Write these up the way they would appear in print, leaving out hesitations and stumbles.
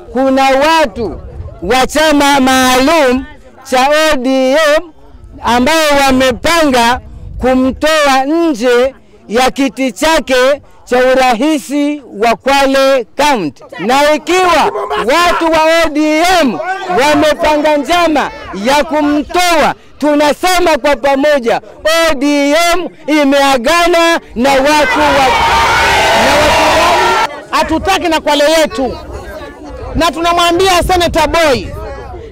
Kuna watu wa chama maalum cha ODM ambao wamepanga kumtoa nje ya kiti chake cha urahisi wa Kwale County. Na ikiwa watu wa ODM wamepanga njama ya kumtoa, tunasema kwa pamoja ODM imeagana na watu hatutaki na Kwale yetu. Na tunamwambia Senator Boy,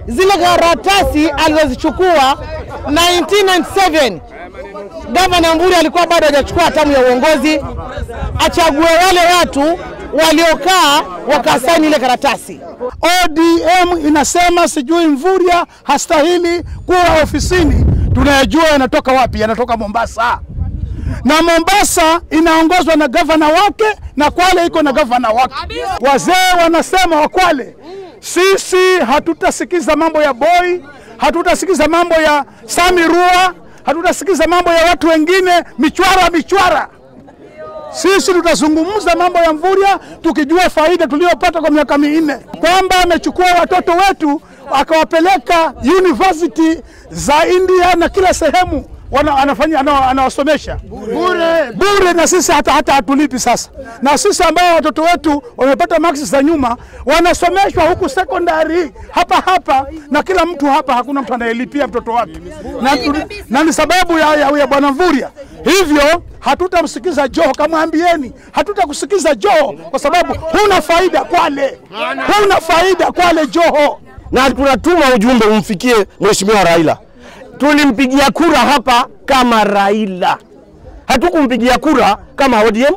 zile karatasi alizozichukua 1997 Governor Mvurya alikuwa bado hajachukua hatamu ya uongozi, achague wale watu waliokaa wakasaini ile karatasi. ODM inasema sijui Mvurya hastahili kuwa ofisini. Tunayajua yanatoka wapi? Yanatoka Mombasa. Na Mombasa inaongozwa na gavana wake na Kwale iko na gavana wake. Wazee wanasema wa Kwale, sisi hatutasikiza mambo ya Boy, hatutasikiza mambo ya Samirua, hatutasikiza mambo ya watu wengine michwara. Sisi tutazungumza mambo ya Mvurya tukijua faida tuliyopata kwa miaka 4, kwamba amechukua watoto wetu akawapeleka university za India na kila sehemu anawasomesha bure, na sisi hata hatulipi sasa. Na sisi ambao watoto wetu wamepata marks za nyuma wanasomeshwa huku secondary hapa, na kila mtu hapa, hakuna mtu anayelipia mtoto wake, na ni sababu ya bwana Mvurya. Hivyo hatutamsikiza Joho, kamwambieni hatutakusikiza Joho kwa sababu huna faida Kwale, huna faida Kwale Joho. Na tunatuma ujumbe umfikie Mheshimiwa Raila. Tulimpigia kura hapa kama Raila, hatukumpigia kura kama ODM.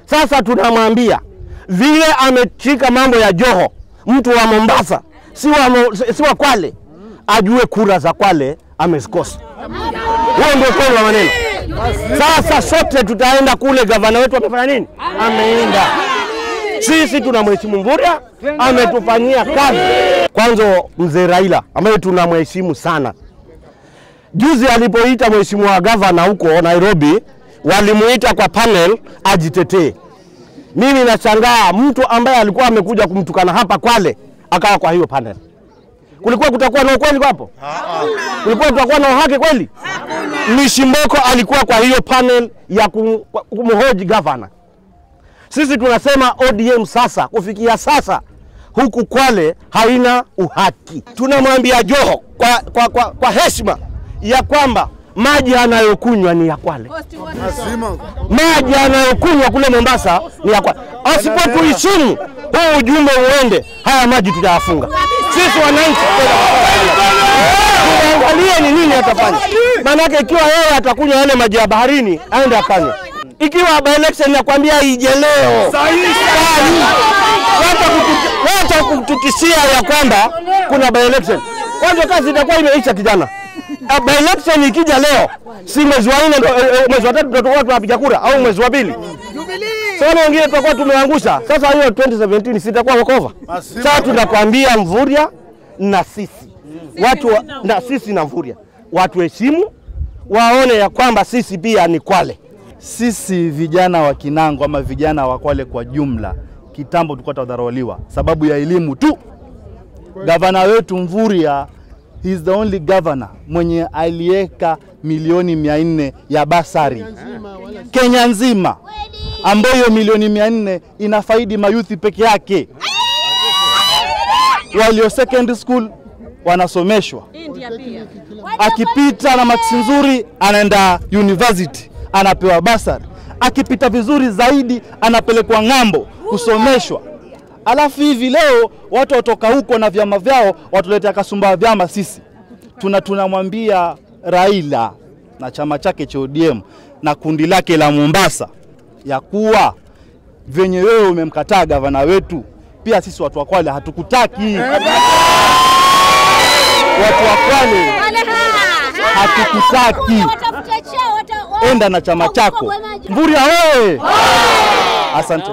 Sasa tunamwambia vile amechika mambo ya Joho, mtu wa Mombasa, si wa Kwale, ajue kura za Kwale amezikosa. Huo ndio kweli wa maneno. Sasa sote tutaenda kule, gavana wetu amefanya nini? Ameenda. Sisi tunamheshimu Mvurya, ametufanyia kazi. Kwanza mzee Raila ambaye tunamheshimu sana, juzi alipoita mheshimiwa gavana huko Nairobi, walimuita kwa panel ajitetee. Mimi nashangaa mtu ambaye alikuwa amekuja kumtukana hapa Kwale akawa kwa hiyo panel. Kutakuwa na ukweli hapo? Kutakuwa na uhaki kweli? Mishimboko alikuwa kwa hiyo panel ya kumhoji gavana. Sisi tunasema ODM sasa, kufikia sasa huku Kwale haina uhaki. Tunamwambia Joho kwa heshima ya kwamba maji anayokunywa ni ya Kwale. Maji anayokunywa kule Mombasa ni ya Kwale. Asipotuheshimu huu ujumbe uende, haya maji tutayafunga. Sisi wananchi tuangalie ni nini atafanya. Maana ikiwa yeye atakunywa yale maji ya baharini, aende akanywe. Ikiwa by election nakwambia ije leo. Wacha kutukisia ya kwamba kuna by election. Kwanza kazi itakuwa imeisha kijana. By election ikija leo, si mwezi wa 4 mwezi wa 3 tutakuwa tunapiga kura, au mwezi wa 2. Sasa wengine tutakuwa tumeangusha. Sasa hiyo 2017 sitakuwa wokover. Sasa tunakwambia Mvurya na sisi. Na sisi na Mvurya. Watu heshimu, waone ya kwamba sisi pia ni Kwale. Sisi vijana wa Kinango ama vijana wa Kwale kwa jumla, kitambo tulikuwa tudharauliwa sababu ya elimu tu. Gavana wetu Mvurya, he is the only governor mwenye aliweka milioni 400 ya basari Kenya nzima, ambayo milioni 400 inafaidi mayuthi peke yake. Walio secondary school wanasomeshwa, akipita na marks nzuri anaenda university anapewa basari, akipita vizuri zaidi anapelekwa ng'ambo kusomeshwa. Alafu hivi leo watu watoka huko na vyama vyao watuletea kasumba vyama. Sisi tunamwambia Raila na chama chake cha ODM na kundi lake la Mombasa ya kuwa venye wewe umemkataa gavana wetu, pia sisi watu wa Kwale hatukutaki. Watu wa Kwale hatukutaki. Enda na chama chako. Mvurya wewe. Asante.